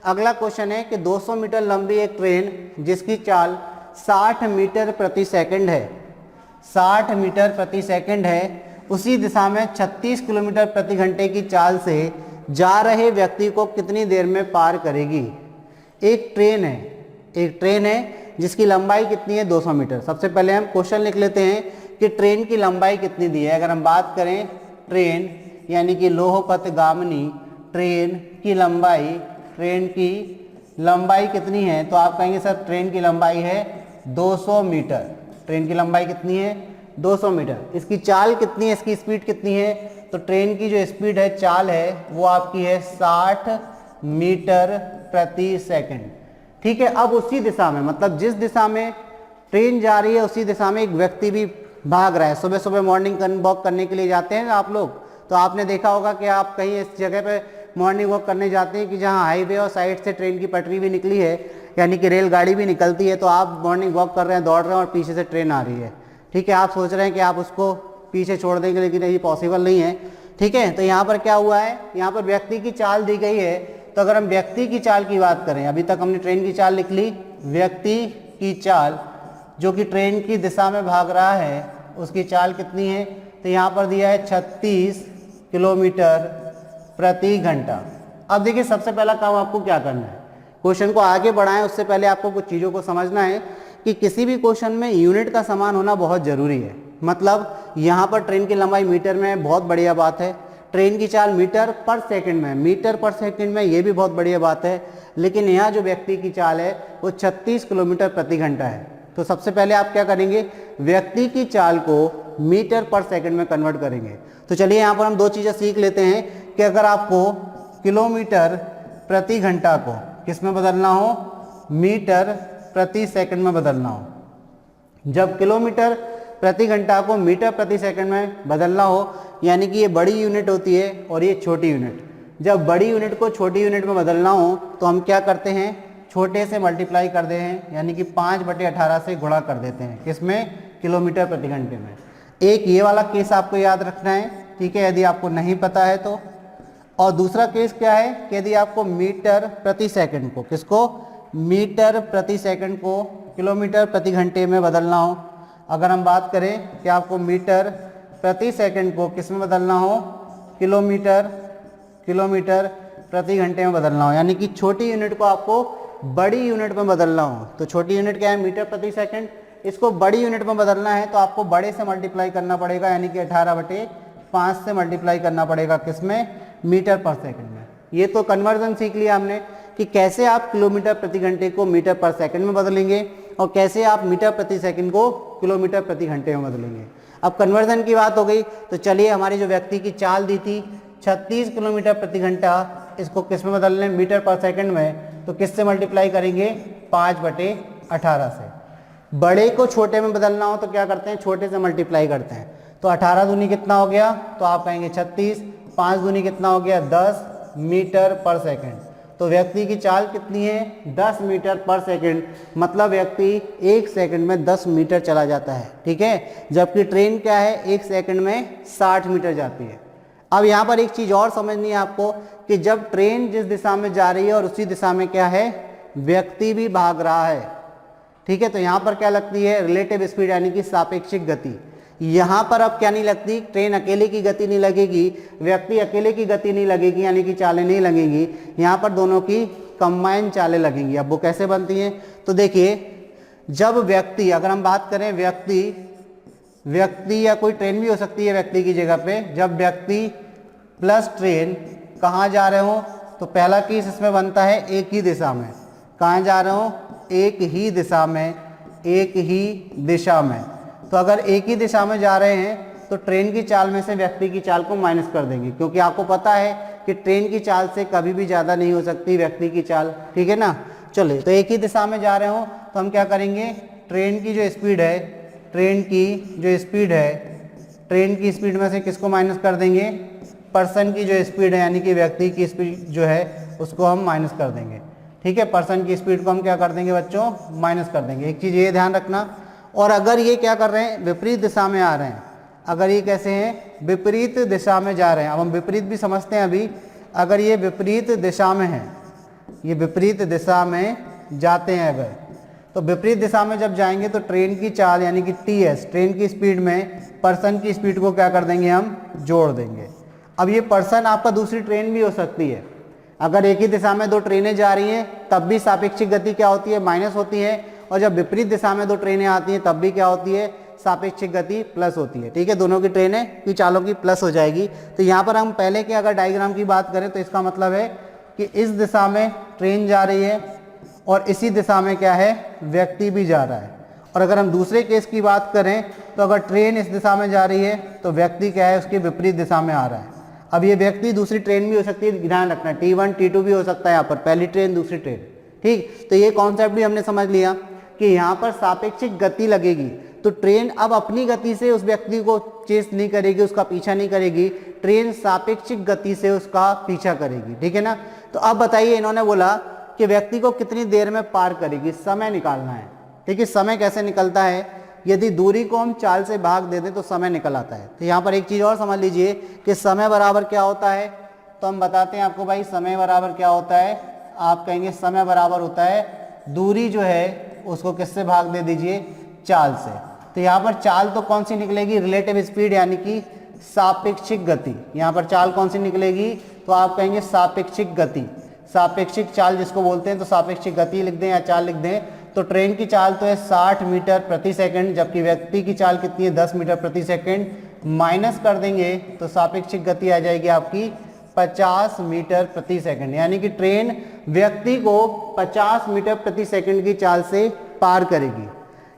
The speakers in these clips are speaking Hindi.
अगला क्वेश्चन है कि 200 मीटर लंबी एक ट्रेन जिसकी चाल 60 मीटर प्रति सेकंड है, 60 मीटर प्रति सेकंड है, उसी दिशा में 36 किलोमीटर प्रति घंटे की चाल से जा रहे व्यक्ति को कितनी देर में पार करेगी। एक ट्रेन है जिसकी लंबाई कितनी है 200 मीटर। सबसे पहले हम क्वेश्चन लिख लेते हैं कि ट्रेन की लंबाई कितनी दी है। अगर हम बात करें ट्रेन यानी कि लोहपथगामिनी ट्रेन की लंबाई कितनी है, तो आप कहेंगे सर ट्रेन की लंबाई है 200 मीटर। ट्रेन की लंबाई कितनी है 200 मीटर। इसकी चाल कितनी है, इसकी स्पीड कितनी है, तो ट्रेन की जो स्पीड है, चाल है, वो आपकी है 60 मीटर प्रति सेकंड। ठीक है। अब उसी दिशा में, मतलब जिस दिशा में ट्रेन जा रही है उसी दिशा में एक व्यक्ति भी भाग रहा है। सुबह सुबह मॉर्निंग वॉक करने के लिए जाते हैं आप लोग, तो आपने देखा होगा कि आप कहीं इस जगह पे मॉर्निंग वॉक करने जाते हैं कि जहां हाईवे और साइड से ट्रेन की पटरी भी निकली है, यानी कि रेलगाड़ी भी निकलती है, तो आप मॉर्निंग वॉक कर रहे हैं, दौड़ रहे हैं और पीछे से ट्रेन आ रही है। ठीक है। आप सोच रहे हैं कि आप उसको पीछे छोड़ देंगे, लेकिन ये पॉसिबल नहीं है। ठीक है। तो यहाँ पर क्या हुआ है, यहाँ पर व्यक्ति की चाल दी गई है। तो अगर हम व्यक्ति की चाल की बात करें, अभी तक हमने ट्रेन की चाल लिख ली, व्यक्ति की चाल जो कि ट्रेन की दिशा में भाग रहा है उसकी चाल कितनी है, तो यहाँ पर दिया है 36 किलोमीटर प्रति घंटा। अब देखिए सबसे पहला काम आपको क्या करना है, क्वेश्चन को आगे बढ़ाएं उससे पहले आपको कुछ चीज़ों को समझना है कि किसी भी क्वेश्चन में यूनिट का समान होना बहुत ज़रूरी है। मतलब यहाँ पर ट्रेन की लंबाई मीटर में, बहुत बढ़िया बात है। ट्रेन की चाल मीटर पर सेकंड में, ये भी बहुत बढ़िया बात है। लेकिन यहाँ जो व्यक्ति की चाल है वो 36 किलोमीटर प्रति घंटा है। तो सबसे पहले आप क्या करेंगे, व्यक्ति की चाल को मीटर पर सेकंड में कन्वर्ट करेंगे। तो चलिए यहाँ पर हम दो चीज़ें सीख लेते हैं कि अगर आपको किलोमीटर प्रति घंटा को किस में बदलना हो, मीटर प्रति सेकंड में बदलना हो, जब किलोमीटर प्रति घंटा को मीटर प्रति सेकंड में बदलना हो, यानी कि ये बड़ी यूनिट होती है और ये छोटी यूनिट, जब बड़ी यूनिट को छोटी यूनिट में बदलना हो तो हम क्या करते हैं, छोटे से मल्टीप्लाई कर देते हैं, यानी कि 5/18 से गुणा कर देते हैं, किसमें, किलोमीटर प्रति घंटे में। एक ये वाला केस आपको याद रखना है, ठीक है, यदि आपको नहीं पता है तो। और दूसरा केस क्या है कि यदि आपको मीटर प्रति सेकंड को, किसको, मीटर प्रति सेकंड को किलोमीटर प्रति घंटे में बदलना हो। अगर हम बात करें कि आपको मीटर प्रति सेकंड को किस में बदलना हो, किलोमीटर प्रति घंटे में बदलना हो, यानी कि छोटी यूनिट को आपको बड़ी यूनिट में बदलना हो। तो छोटी यूनिट क्या है, मीटर प्रति सेकंड, इसको बड़ी यूनिट में बदलना है तो आपको बड़े से मल्टीप्लाई करना पड़ेगा, यानी कि 18/5 से मल्टीप्लाई करना पड़ेगा, किसमें, मीटर पर सेकंड में। ये तो कन्वर्जन सीख लिया हमने कि कैसे आप किलोमीटर प्रति घंटे को मीटर पर सेकंड में बदलेंगे और कैसे आप मीटर प्रति सेकंड को किलोमीटर प्रति घंटे में बदलेंगे। अब कन्वर्जन की बात हो गई, तो चलिए हमारी जो व्यक्ति की चाल दी थी 36 किलोमीटर प्रति घंटा, इसको किस में बदल लें, मीटर पर सेकंड में, तो किससे मल्टीप्लाई करेंगे, 5/18 से। बड़े को छोटे में बदलना हो तो क्या करते हैं, छोटे से मल्टीप्लाई करते हैं। तो 18 दूनी कितना हो गया, तो आप कहेंगे 36, 5 दूनी कितना हो गया, 10 मीटर पर सेकंड। तो व्यक्ति की चाल कितनी है, 10 मीटर पर सेकंड, मतलब व्यक्ति 1 सेकंड में 10 मीटर चला जाता है। ठीक है। जबकि ट्रेन क्या है, 1 सेकंड में 60 मीटर जाती है। अब यहाँ पर एक चीज़ और समझनी है आपको कि जब ट्रेन जिस दिशा में जा रही है और उसी दिशा में क्या है, व्यक्ति भी भाग रहा है। ठीक है। तो यहाँ पर क्या लगती है, रिलेटिव स्पीड, यानी कि सापेक्षिक गति। यहाँ पर अब क्या नहीं लगती, ट्रेन अकेले की गति नहीं लगेगी, व्यक्ति अकेले की गति नहीं लगेगी, यानी कि चालें नहीं लगेंगी, यहाँ पर दोनों की कंबाइन चालें लगेंगी। अब वो कैसे बनती हैं, तो देखिए, जब व्यक्ति, अगर हम बात करें व्यक्ति या कोई ट्रेन भी हो सकती है व्यक्ति की जगह पे, जब व्यक्ति प्लस ट्रेन कहाँ जा रहे हो, तो पहला केस इसमें बनता है एक ही दिशा में। कहाँ जा रहे हो, एक ही दिशा में। तो अगर एक ही दिशा में जा रहे हैं तो ट्रेन की चाल में से व्यक्ति की चाल को माइनस कर देंगे, क्योंकि आपको पता है कि ट्रेन की चाल से कभी भी ज़्यादा नहीं हो सकती व्यक्ति की चाल। ठीक है ना। चलिए, तो एक ही दिशा में जा रहे हो तो हम क्या करेंगे, ट्रेन की स्पीड में से किसको माइनस कर देंगे, पर्सन की जो स्पीड है, यानी कि व्यक्ति की स्पीड जो है उसको हम माइनस कर देंगे। ठीक है। पर्सन की स्पीड को हम क्या कर देंगे बच्चों, माइनस कर देंगे। एक चीज़ ये ध्यान रखना। और अगर ये क्या कर रहे हैं, विपरीत दिशा में आ रहे हैं, अगर ये कैसे हैं, विपरीत दिशा में जा रहे हैं, अब हम विपरीत भी समझते हैं अभी। अगर ये विपरीत दिशा में है ये विपरीत दिशा में जाते हैं अगर, तो विपरीत दिशा में जब जाएंगे तो ट्रेन की चाल यानी कि टीएस, ट्रेन की स्पीड में पर्सन की स्पीड को क्या कर देंगे, हम जोड़ देंगे। अब ये पर्सन आपका दूसरी ट्रेन भी हो सकती है। अगर एक ही दिशा में दो ट्रेनें जा रही हैं तब भी सापेक्षिक गति क्या होती है, माइनस होती है, और जब विपरीत दिशा में दो ट्रेनें आती हैं तब भी क्या होती है, सापेक्षिक गति प्लस होती है। ठीक है, दोनों की ट्रेनें की चालों की प्लस हो जाएगी। तो यहाँ पर हम पहले के अगर डायग्राम की बात करें तो इसका मतलब है कि इस दिशा में ट्रेन जा रही है और इसी दिशा में क्या है, व्यक्ति भी जा रहा है। और अगर हम दूसरे केस की बात करें तो अगर ट्रेन इस दिशा में जा रही है तो व्यक्ति क्या है, उसकी विपरीत दिशा में आ रहा है। अब ये व्यक्ति दूसरी ट्रेन भी हो सकती है, ध्यान रखना, T1 T2 भी हो सकता है यहाँ पर, पहली ट्रेन दूसरी ट्रेन। ठीक, तो ये कॉन्सेप्ट भी हमने समझ लिया कि यहाँ पर सापेक्षिक गति लगेगी तो ट्रेन अब अपनी गति से उस व्यक्ति को चेस नहीं करेगी, उसका पीछा नहीं करेगी, ट्रेन सापेक्षिक गति से उसका पीछा करेगी। ठीक है ना। तो अब बताइए, इन्होंने बोला कि व्यक्ति को कितनी देर में पार करेगी, समय निकालना है। ठीक है, समय कैसे निकलता है, यदि दूरी को हम चाल से भाग दे दें तो समय निकल आता है। तो यहाँ पर एक चीज़ और समझ लीजिए कि समय बराबर क्या होता है, तो हम बताते हैं आपको भाई, समय बराबर क्या होता है। आप कहेंगे समय बराबर होता है दूरी जो है उसको किससे भाग दे दीजिए, चाल से। तो यहाँ पर चाल तो कौन सी निकलेगी, रिलेटिव स्पीड यानी कि सापेक्षिक गति। यहाँ पर चाल कौन सी निकलेगी, तो आप कहेंगे सापेक्षिक गति, सापेक्षिक चाल जिसको बोलते हैं, तो सापेक्षिक गति लिख दें या चाल लिख दें। तो ट्रेन की चाल तो है 60 मीटर प्रति सेकंड, जबकि व्यक्ति की चाल कितनी है, 10 मीटर प्रति सेकंड। माइनस कर देंगे तो सापेक्षिक गति आ जाएगी आपकी 50 मीटर प्रति सेकंड, यानी कि ट्रेन व्यक्ति को 50 मीटर प्रति सेकंड की चाल से पार करेगी।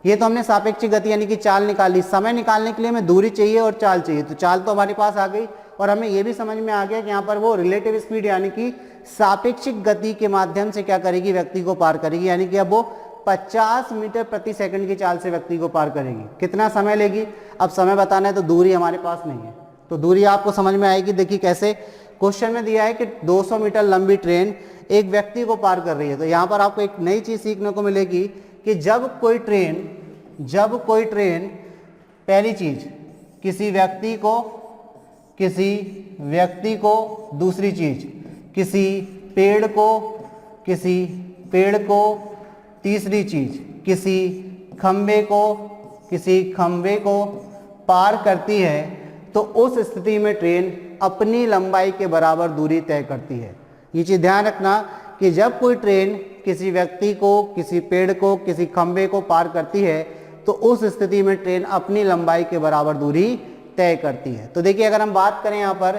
ये तो हमने सापेक्षिक गति यानी कि चाल निकाली। समय निकालने के लिए हमें दूरी चाहिए और चाल चाहिए, तो चाल तो हमारे पास आ गई और हमें ये भी समझ में आ गया कि यहाँ पर वो रिलेटिव स्पीड यानी कि सापेक्षिक गति के माध्यम से क्या करेगी, व्यक्ति को पार करेगी, यानी कि अब वो 50 मीटर प्रति सेकंड की चाल से व्यक्ति को पार करेगी। कितना समय लेगी, अब समय बताना है तो दूरी हमारे पास नहीं है, तो दूरी आपको समझ में आएगी। देखिए कैसे, क्वेश्चन में दिया है कि 200 मीटर लंबी ट्रेन एक व्यक्ति को पार कर रही है। तो यहाँ पर आपको एक नई चीज सीखने को मिलेगी कि जब कोई ट्रेन पहली चीज किसी व्यक्ति को दूसरी चीज किसी पेड़ को तीसरी चीज किसी खंबे को पार करती है तो उस स्थिति में ट्रेन अपनी लंबाई के बराबर दूरी तय करती है। ये चीज ध्यान रखना कि जब कोई ट्रेन किसी व्यक्ति को, किसी पेड़ को, किसी खंबे को पार करती है तो उस स्थिति में ट्रेन अपनी लंबाई के बराबर दूरी तय करती है। तो देखिए, अगर हम बात करें यहाँ पर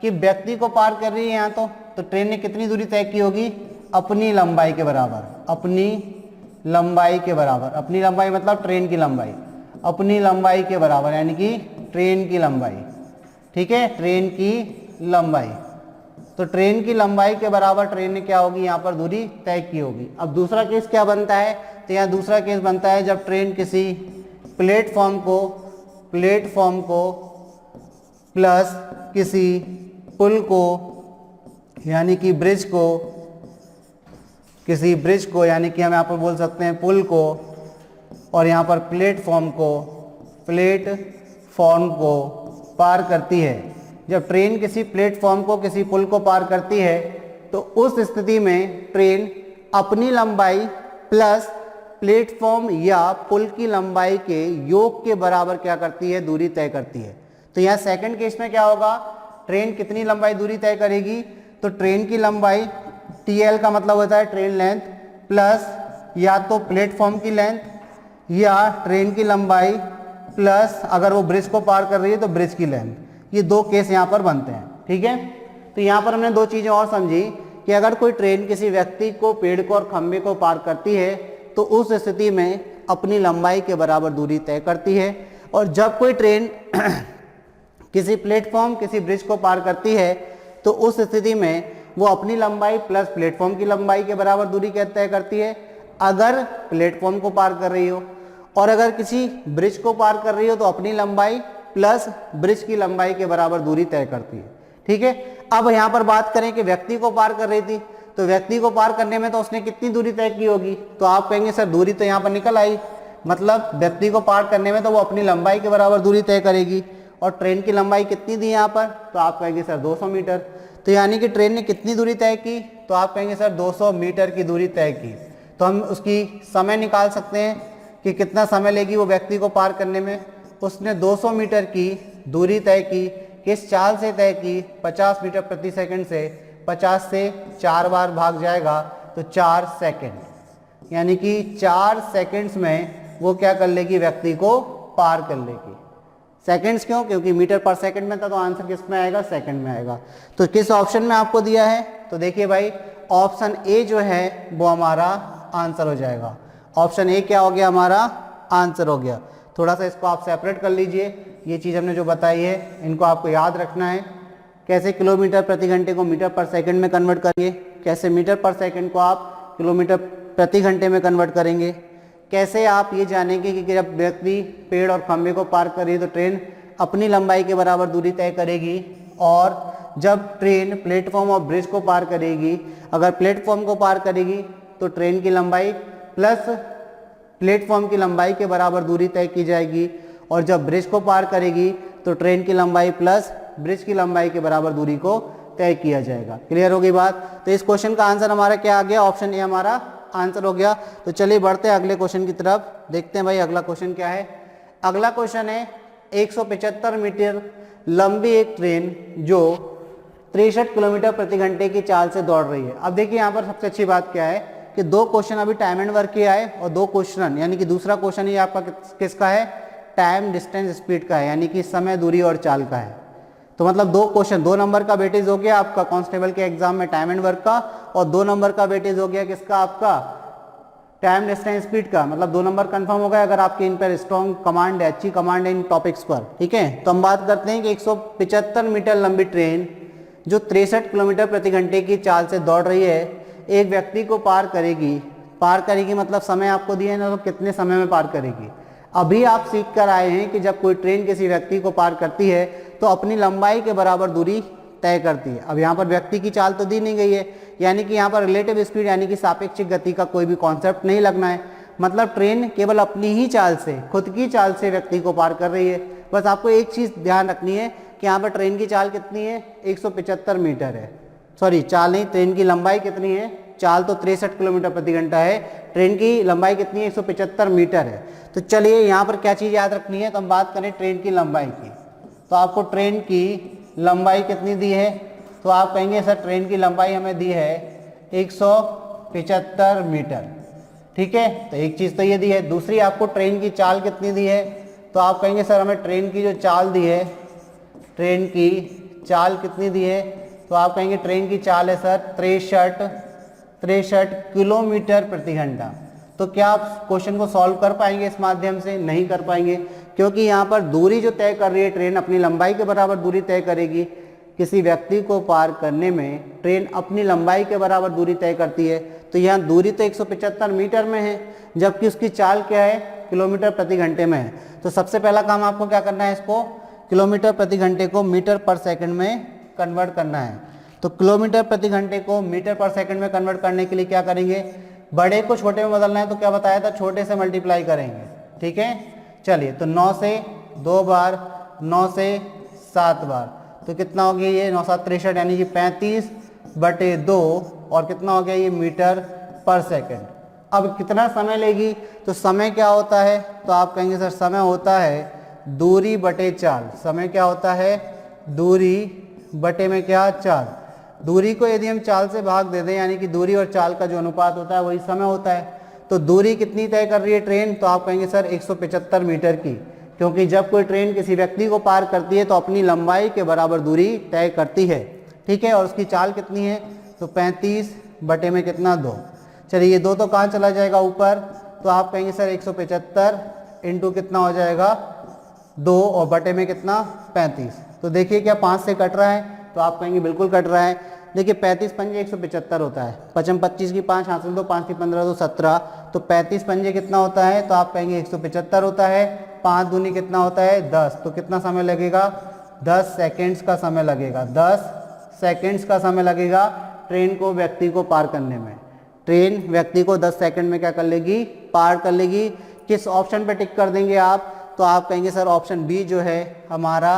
कि व्यक्ति को पार कर रही है यहाँ तो ट्रेन ने कितनी दूरी तय की होगी, अपनी लंबाई के बराबर, अपनी लंबाई मतलब ट्रेन की लंबाई, अपनी लंबाई के बराबर यानी कि ट्रेन की लंबाई। ठीक है, ट्रेन की लंबाई, तो ट्रेन की लंबाई के बराबर ट्रेन ने क्या होगी, यहाँ पर दूरी तय की होगी। अब दूसरा केस क्या बनता है, तो यहाँ दूसरा केस बनता है जब ट्रेन किसी प्लेटफॉर्म को प्लस किसी पुल को यानी कि ब्रिज को, किसी ब्रिज को यानी कि हम यहाँ पर बोल सकते हैं पुल को, और यहाँ पर प्लेटफॉर्म को पार करती है। जब ट्रेन किसी प्लेटफॉर्म को किसी पुल को पार करती है तो उस स्थिति में ट्रेन अपनी लंबाई प्लस प्लेटफॉर्म या पुल की लंबाई के योग के बराबर क्या करती है, दूरी तय करती है। तो यहाँ सेकंड केस में क्या होगा, ट्रेन कितनी लंबाई दूरी तय करेगी, तो ट्रेन की लंबाई TL का मतलब होता है ट्रेन लेंथ प्लस या तो प्लेटफॉर्म की लेंथ या ट्रेन की लंबाई प्लस अगर वो ब्रिज को पार कर रही है तो ब्रिज की लेंथ। ये दो केस यहाँ पर बनते हैं। ठीक है, तो यहाँ पर हमने दो चीज़ें और समझी कि अगर कोई ट्रेन किसी व्यक्ति को, पेड़ को और खंबे को पार करती है तो उस स्थिति में अपनी लंबाई के बराबर दूरी तय करती है, और जब कोई ट्रेन किसी प्लेटफॉर्म, किसी ब्रिज को पार करती है तो उस स्थिति में वो अपनी लंबाई प्लस प्लेटफॉर्म की लंबाई के बराबर दूरी तय करती है अगर प्लेटफॉर्म को पार कर रही हो, और अगर किसी ब्रिज को पार कर रही हो तो अपनी लंबाई प्लस ब्रिज की लंबाई के बराबर दूरी तय करती है। ठीक है, अब यहाँ पर बात करें कि व्यक्ति को पार कर रही थी, तो व्यक्ति को पार करने में तो उसने कितनी दूरी तय की होगी, तो आप कहेंगे सर दूरी तो यहाँ पर निकल आई, मतलब व्यक्ति को पार करने में तो वो अपनी लंबाई के बराबर दूरी तय करेगी, और ट्रेन की लंबाई कितनी दी यहाँ पर, तो आप कहेंगे सर 200 मीटर। तो यानी कि ट्रेन ने कितनी दूरी तय की, तो आप कहेंगे सर 200 मीटर की दूरी तय की। तो हम उसकी समय निकाल सकते हैं कि कितना समय लेगी वो व्यक्ति को पार करने में। उसने 200 मीटर की दूरी तय की, किस चाल से तय की, 50 मीटर प्रति सेकंड से। 50 से 4 बार भाग जाएगा तो 4 सेकंड, यानी कि 4 सेकंड्स में वो क्या कर लेगी, व्यक्ति को पार कर लेगी। सेकंड्स क्यों, क्योंकि मीटर पर सेकंड में था, तो आंसर किस में आएगा, सेकंड में आएगा। तो किस ऑप्शन में आपको दिया है, तो देखिए भाई ऑप्शन ए जो है वो हमारा आंसर हो जाएगा। ऑप्शन ए क्या हो गया, हमारा आंसर हो गया। थोड़ा सा इसको आप सेपरेट कर लीजिए, ये चीज़ हमने जो बताई है इनको आपको याद रखना है। कैसे किलोमीटर प्रति घंटे को मीटर पर सेकंड में कन्वर्ट करिए, कैसे मीटर पर सेकंड को आप किलोमीटर प्रति घंटे में कन्वर्ट करेंगे, कैसे आप ये जानेंगे कि जब व्यक्ति पेड़ और खंभे को पार कर रही है तो ट्रेन अपनी लंबाई के बराबर दूरी तय करेगी, और जब ट्रेन प्लेटफॉर्म और ब्रिज को पार करेगी, अगर प्लेटफॉर्म को पार करेगी तो ट्रेन की लंबाई प्लस प्लेटफॉर्म की लंबाई के बराबर दूरी तय की जाएगी, और जब ब्रिज को पार करेगी तो ट्रेन की लंबाई प्लस ब्रिज की लंबाई के बराबर दूरी को तय किया जाएगा। क्लियर होगी बात। तो इस क्वेश्चन का आंसर हमारा क्या आ गया, ऑप्शन ए हमारा आंसर हो गया। तो चलिए बढ़ते हैं अगले क्वेश्चन की तरफ, देखते हैं भाई अगला क्वेश्चन क्या है। अगला क्वेश्चन है 175 मीटर लंबी एक ट्रेन जो 63 किलोमीटर प्रति घंटे की चाल से दौड़ रही है। अब देखिए यहाँ पर सबसे अच्छी बात क्या है कि 2 क्वेश्चन अभी टाइम एंड वर्क के आए, और 2 क्वेश्चन यानी कि दूसरा क्वेश्चन ये आपका किसका है, टाइम डिस्टेंस स्पीड का है, यानी कि समय दूरी और चाल का है। तो मतलब 2 क्वेश्चन, 2 नंबर का वेटेज हो गया आपका कांस्टेबल के एग्जाम में टाइम एंड वर्क का, और 2 नंबर का वेटेज हो गया किसका, आपका टाइम डिस्टेंस स्पीड का। मतलब 2 नंबर कंफर्म हो गया अगर आपके इन पर स्ट्रॉन्ग कमांड है, अच्छी कमांड है इन टॉपिक्स पर। ठीक है, तो हम बात करते हैं कि 175 मीटर लंबी ट्रेन जो 63 किलोमीटर प्रति घंटे की चाल से दौड़ रही है, एक व्यक्ति को पार करेगी मतलब समय आपको दिया है ना, तो कितने समय में पार करेगी। अभी आप सीख कर आए हैं कि जब कोई ट्रेन किसी व्यक्ति को पार करती है तो अपनी लंबाई के बराबर दूरी तय करती है। अब यहाँ पर व्यक्ति की चाल तो दी नहीं गई है, यानी कि यहाँ पर रिलेटिव स्पीड यानी कि सापेक्षिक गति का कोई भी कॉन्सेप्ट नहीं लगना है। मतलब ट्रेन केवल अपनी ही चाल से, खुद की चाल से व्यक्ति को पार कर रही है। बस आपको एक चीज़ ध्यान रखनी है कि यहाँ पर ट्रेन की चाल कितनी है, 175 मीटर है। सॉरी, चाल नहीं, ट्रेन की लंबाई कितनी है, चाल तो 63 किलोमीटर प्रति घंटा है, ट्रेन की लंबाई कितनी है, 175 मीटर है। तो चलिए यहाँ पर क्या चीज़ याद रखनी है, तो हम बात करें ट्रेन की लंबाई की। तो आपको ट्रेन की लंबाई कितनी दी है, तो आप कहेंगे सर ट्रेन की लंबाई हमें दी है 175 मीटर। ठीक है, तो एक चीज़ तो ये दी है। दूसरी आपको ट्रेन की चाल कितनी दी है, तो आप कहेंगे सर हमें ट्रेन की जो चाल दी है, ट्रेन की चाल कितनी दी है, तो आप कहेंगे ट्रेन की चाल है सर 63 किलोमीटर प्रति घंटा। तो क्या आप क्वेश्चन को सॉल्व कर पाएंगे इस माध्यम से, नहीं कर पाएंगे, क्योंकि यहाँ पर दूरी जो तय कर रही है ट्रेन अपनी लंबाई के बराबर दूरी तय करेगी। किसी व्यक्ति को पार करने में ट्रेन अपनी लंबाई के बराबर दूरी तय करती है, तो यहाँ दूरी तो 175 मीटर में है, जबकि उसकी चाल क्या है, किलोमीटर प्रति घंटे में है। तो सबसे पहला काम आपको क्या करना है, इसको किलोमीटर प्रति घंटे को मीटर पर सेकंड में कन्वर्ट करना है। तो किलोमीटर प्रति घंटे को मीटर पर सेकंड में कन्वर्ट करने के लिए क्या करेंगे, बड़े को छोटे में बदलना है, तो क्या बताया था, छोटे से मल्टीप्लाई करेंगे। ठीक है, चलिए, तो 9 से 2 बार, 9 से 7 बार, तो कितना हो गया ये 9 7 63, यानी कि 35/2, और कितना हो गया ये मीटर पर सेकंड। अब कितना समय लेगी, तो समय क्या होता है, तो आप कहेंगे सर समय होता है दूरी बटे चाल। समय क्या होता है, दूरी बटे में क्या, चाल। दूरी को यदि हम चाल से भाग दे दें, यानी कि दूरी और चाल का जो अनुपात होता है वही समय होता है। तो दूरी कितनी तय कर रही है ट्रेन, तो आप कहेंगे सर 175 मीटर की, क्योंकि जब कोई ट्रेन किसी व्यक्ति को पार करती है तो अपनी लंबाई के बराबर दूरी तय करती है। ठीक है, और उसकी चाल कितनी है, तो 35 बटे में कितना, 2। चलिए, ये 2 तो कहाँ चला जाएगा, ऊपर, तो आप कहेंगे सर 175 इंटू कितना हो जाएगा, 2, और बटे में कितना, 35। तो देखिए क्या 5 से कट रहा है, तो आप कहेंगे बिल्कुल कट रहा है। देखिए 35 पंजे 175 होता है, 55 25 की 5 हासिल 2, 5 की 15 2 17, तो 35 पंजे कितना होता है, तो आप कहेंगे 175 होता है। 5 दूनी कितना होता है, 10, तो कितना समय लगेगा, 10 सेकेंड्स का समय लगेगा। 10 सेकेंड्स का समय लगेगा ट्रेन को व्यक्ति को पार करने में। ट्रेन व्यक्ति को 10 सेकंड में क्या कर लेगी, पार कर लेगी। किस ऑप्शन पे टिक कर देंगे आप, तो आप कहेंगे सर ऑप्शन बी जो है हमारा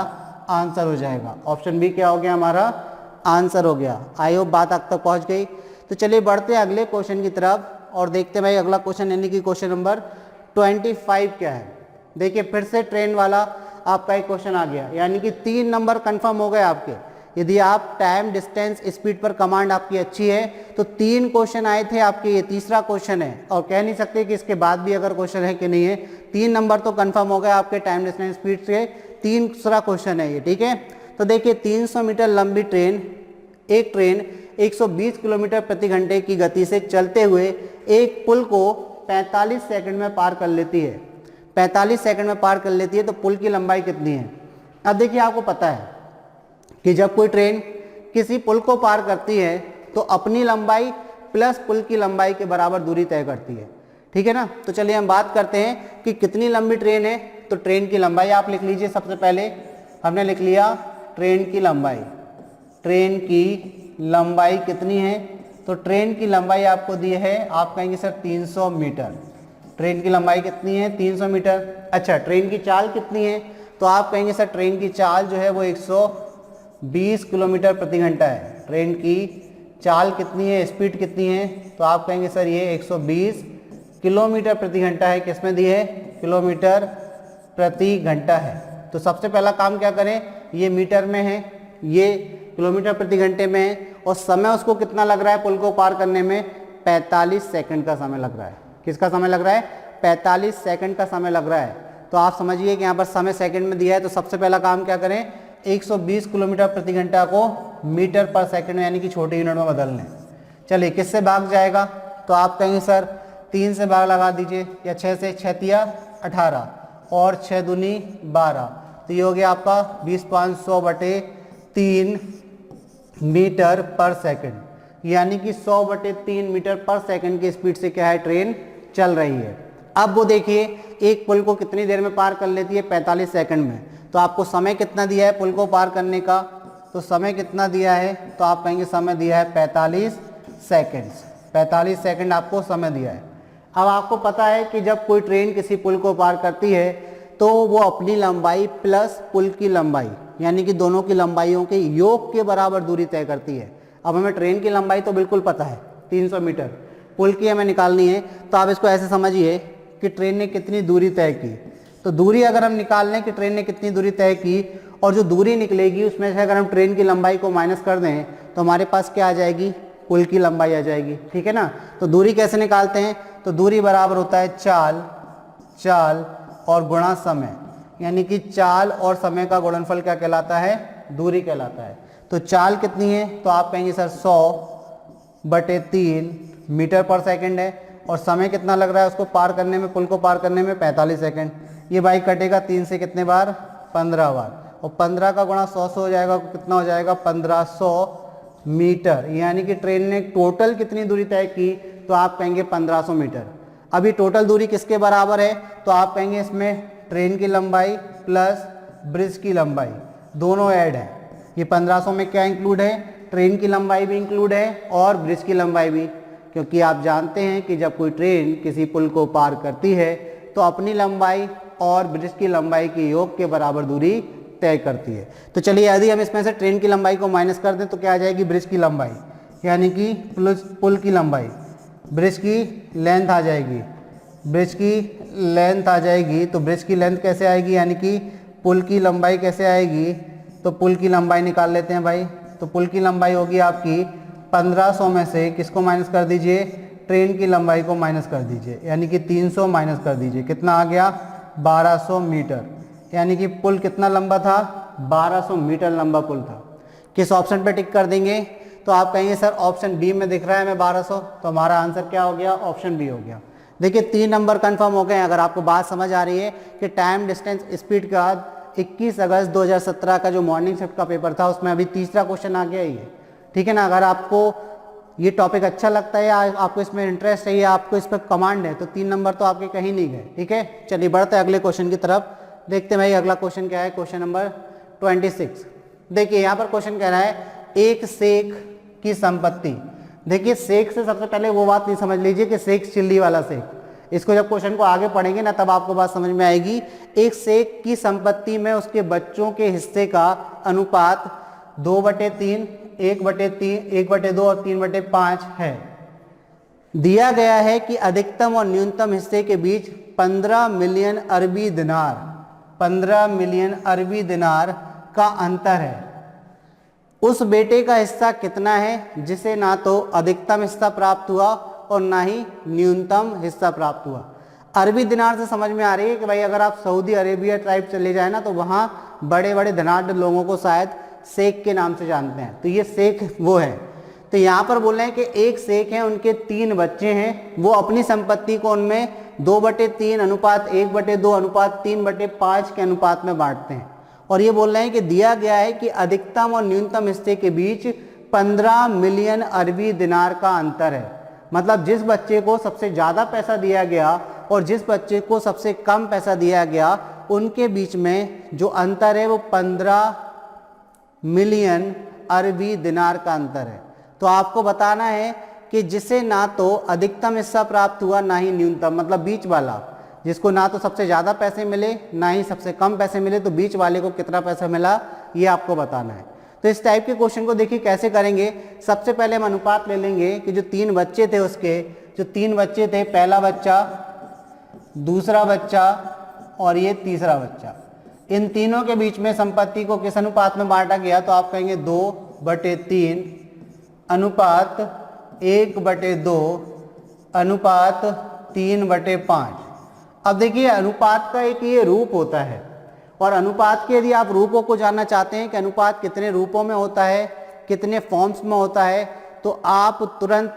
आंसर हो जाएगा। ऑप्शन बी क्या हो गया, हमारा आंसर हो गया। आई होप बात आप तक पहुंच गई। तो चलिए बढ़ते हैं अगले क्वेश्चन की तरफ और देखते हैं भाई अगला क्वेश्चन यानी कि क्वेश्चन नंबर 25 क्या है। देखिए फिर से ट्रेन वाला आपका एक क्वेश्चन आ गया, यानी कि 3 नंबर कंफर्म हो गए आपके। यदि आप टाइम डिस्टेंस स्पीड पर कमांड आपकी अच्छी है तो 3 क्वेश्चन आए थे आपके, ये तीसरा क्वेश्चन है और कह नहीं सकते कि इसके बाद भी अगर क्वेश्चन है कि नहीं है। 3 नंबर तो कंफर्म हो गए आपके टाइम डिस्टेंस स्पीड से, तीसरा क्वेश्चन है ये, ठीक है। तो देखिए 300 मीटर लंबी ट्रेन, एक ट्रेन 120 किलोमीटर प्रति घंटे की गति से चलते हुए एक पुल को 45 सेकंड में पार कर लेती है। 45 सेकंड में पार कर लेती है तो पुल की लंबाई कितनी है। अब देखिए आपको पता है कि जब कोई ट्रेन किसी पुल को पार करती है तो अपनी लंबाई प्लस पुल की लंबाई के बराबर दूरी तय करती है, ठीक है ना। तो चलिए हम बात करते हैं कि कितनी लंबी ट्रेन है। तो ट्रेन की लंबाई आप लिख लीजिए। सबसे पहले हमने लिख लिया ट्रेन की लंबाई। ट्रेन की लंबाई कितनी है, तो ट्रेन की लंबाई आपको दी है, आप कहेंगे सर 300 मीटर। ट्रेन की लंबाई कितनी है, 300 मीटर। अच्छा ट्रेन की चाल कितनी है, तो आप कहेंगे सर ट्रेन की चाल जो है वो 120 किलोमीटर प्रति घंटा है। ट्रेन की चाल कितनी है, स्पीड कितनी है, तो आप कहेंगे सर ये 120 किलोमीटर प्रति घंटा है। किसमें दी है, किलोमीटर प्रति घंटा है। तो सबसे पहला काम क्या करें, ये मीटर में है, ये किलोमीटर प्रति घंटे में है और समय उसको कितना लग रहा है पुल को पार करने में, 45 सेकंड का समय लग रहा है। किसका समय लग रहा है, 45 सेकंड का समय लग रहा है। तो आप समझिए कि यहाँ पर समय सेकंड में दिया है। तो सबसे पहला काम क्या करें, 120 किलोमीटर प्रति घंटा को मीटर पर सेकंड में यानी कि छोटे यूनिट में बदल लें। चलिए किससे भाग जाएगा, तो आप कहेंगे सर 3 से भाग लगा दीजिए, या 6 से, 6 तिया 18 और 6 दूनी 12। तो ये हो गया आपका 20/500/3 मीटर पर सेकंड, यानी कि 100/3 मीटर पर सेकंड की स्पीड से क्या है ट्रेन चल रही है। अब वो देखिए एक पुल को कितनी देर में पार कर लेती है, 45 सेकंड में। तो आपको समय कितना दिया है पुल को पार करने का, तो समय कितना दिया है, तो आप कहेंगे समय दिया है 45 सेकंड। 45 सेकंड आपको समय दिया है। अब आपको पता है कि जब कोई ट्रेन किसी पुल को पार करती है तो वो अपनी लंबाई प्लस पुल की लंबाई यानी कि दोनों की लंबाइयों के योग के बराबर दूरी तय करती है। अब हमें ट्रेन की लंबाई तो बिल्कुल पता है 300 मीटर, पुल की हमें निकालनी है। तो आप इसको ऐसे समझिए कि ट्रेन ने कितनी दूरी तय की। तो दूरी अगर हम निकाल लें कि ट्रेन ने कितनी दूरी तय की और जो दूरी निकलेगी उसमें से अगर हम ट्रेन की लंबाई को माइनस कर दें तो हमारे पास क्या आ जाएगी, पुल की लंबाई आ जाएगी, ठीक है ना। तो दूरी कैसे निकालते हैं, तो दूरी बराबर होता है चाल और गुणा समय, यानी कि चाल और समय का गुणनफल क्या कहलाता है, दूरी कहलाता है। तो चाल कितनी है, तो आप कहेंगे सर 100/3 मीटर पर सेकंड है और समय कितना लग रहा है उसको पार करने में, पुल को पार करने में 45 सेकंड। ये बाई कटेगा 3 से कितने बार, 15 बार, और 15 का गुणा 100 से हो जाएगा, कितना हो जाएगा 1500 मीटर। यानी कि ट्रेन ने टोटल कितनी दूरी तय की, तो आप कहेंगे 1500 मीटर। अभी टोटल दूरी किसके बराबर है, तो आप कहेंगे इसमें ट्रेन की लंबाई प्लस ब्रिज की लंबाई दोनों ऐड है। ये 1500 में क्या इंक्लूड है, ट्रेन की लंबाई भी इंक्लूड है और ब्रिज की लंबाई भी, क्योंकि आप जानते हैं कि जब कोई ट्रेन किसी पुल को पार करती है तो अपनी लंबाई और ब्रिज की लंबाई के योग के बराबर दूरी तय करती है। तो चलिए यदि हम इसमें से ट्रेन की लंबाई को माइनस कर दें तो क्या आ जाएगी, ब्रिज की लंबाई, यानी कि पुल की लंबाई, ब्रिज की लेंथ आ जाएगी, ब्रिज की लेंथ आ जाएगी। तो ब्रिज की लेंथ कैसे आएगी, यानी कि पुल की लंबाई कैसे आएगी, तो पुल की लंबाई निकाल लेते हैं भाई। तो पुल की लंबाई होगी आपकी 1500 में से किसको माइनस कर दीजिए, ट्रेन की लंबाई को माइनस कर दीजिए, यानी कि 300 माइनस कर दीजिए, कितना आ गया 1200 मीटर। यानी कि पुल कितना लंबा था, 1200 मीटर लंबा पुल था। किस ऑप्शन पे टिक कर देंगे, तो आप कहेंगे सर ऑप्शन बी में दिख रहा है हमें 1200, तो हमारा आंसर क्या हो गया, ऑप्शन बी हो गया। देखिए 3 नंबर कंफर्म हो गए। अगर आपको बात समझ आ रही है कि टाइम डिस्टेंस स्पीड का 21 अगस्त 2017 का जो मॉर्निंग शिफ्ट का पेपर था उसमें अभी तीसरा क्वेश्चन आ गया ही है, ठीक है ना। अगर आपको ये टॉपिक अच्छा लगता है या आपको इसमें इंटरेस्ट है या आपको इस पर कमांड है तो 3 नंबर तो आपके कहीं नहीं गए, ठीक है। चलिए बढ़ते हैं अगले क्वेश्चन की तरफ, देखते हैं भाई अगला क्वेश्चन क्या है, क्वेश्चन नंबर 26। देखिए यहाँ पर क्वेश्चन कह रहा है एक सेक की संपत्ति। देखिए सेक से सबसे पहले वो बात नहीं समझ लीजिए कि सेक चिल्ली वाला सेक, इसको जब क्वेश्चन को आगे पढ़ेंगे ना तब आपको बात समझ में आएगी। एक सेक की संपत्ति में उसके बच्चों के हिस्से का अनुपात 2/3 1/2 और 3/5 है। दिया गया है कि अधिकतम और न्यूनतम हिस्से के बीच 15 मिलियन अरबी दिनार 15 मिलियन अरबी दिनार का अंतर है। उस बेटे का हिस्सा कितना है जिसे ना तो अधिकतम हिस्सा प्राप्त हुआ और ना ही न्यूनतम हिस्सा प्राप्त हुआ। अरबी दिनार से समझ में आ रही है कि भाई अगर आप सऊदी अरेबिया ट्राइब चले जाए ना तो वहाँ बड़े बड़े धनाढ्य लोगों को शायद शेख के नाम से जानते हैं, तो ये शेख वो है। तो यहाँ पर बोल रहे हैं कि एक शेख है, उनके 3 बच्चे हैं, वो अपनी संपत्ति को उनमें 2/3 अनुपात 1/2 अनुपात 3/5 के अनुपात में बांटते हैं। और ये बोल रहे हैं कि दिया गया है कि अधिकतम और न्यूनतम हिस्से के बीच 15 मिलियन अरबी दिनार का अंतर है। मतलब जिस बच्चे को सबसे ज़्यादा पैसा दिया गया और जिस बच्चे को सबसे कम पैसा दिया गया उनके बीच में जो अंतर है वो 15 मिलियन अरबी दिनार का अंतर है। तो आपको बताना है कि जिसे ना तो अधिकतम हिस्सा प्राप्त हुआ ना ही न्यूनतम, मतलब बीच वाला, जिसको ना तो सबसे ज़्यादा पैसे मिले ना ही सबसे कम पैसे मिले, तो बीच वाले को कितना पैसा मिला ये आपको बताना है। तो इस टाइप के क्वेश्चन को देखिए कैसे करेंगे। सबसे पहले हम अनुपात ले लेंगे कि जो 3 बच्चे थे उसके, जो 3 बच्चे थे, पहला बच्चा, दूसरा बच्चा और ये तीसरा बच्चा, इन तीनों के बीच में संपत्ति को किस अनुपात में बांटा गया, तो आप कहेंगे 2/3 अनुपात 1/2 अनुपात 3/5। अब देखिए अनुपात का एक ये रूप होता है, और अनुपात के यदि आप रूपों को जानना चाहते हैं कि अनुपात कितने रूपों में होता है, कितने फॉर्म्स में होता है, तो आप तुरंत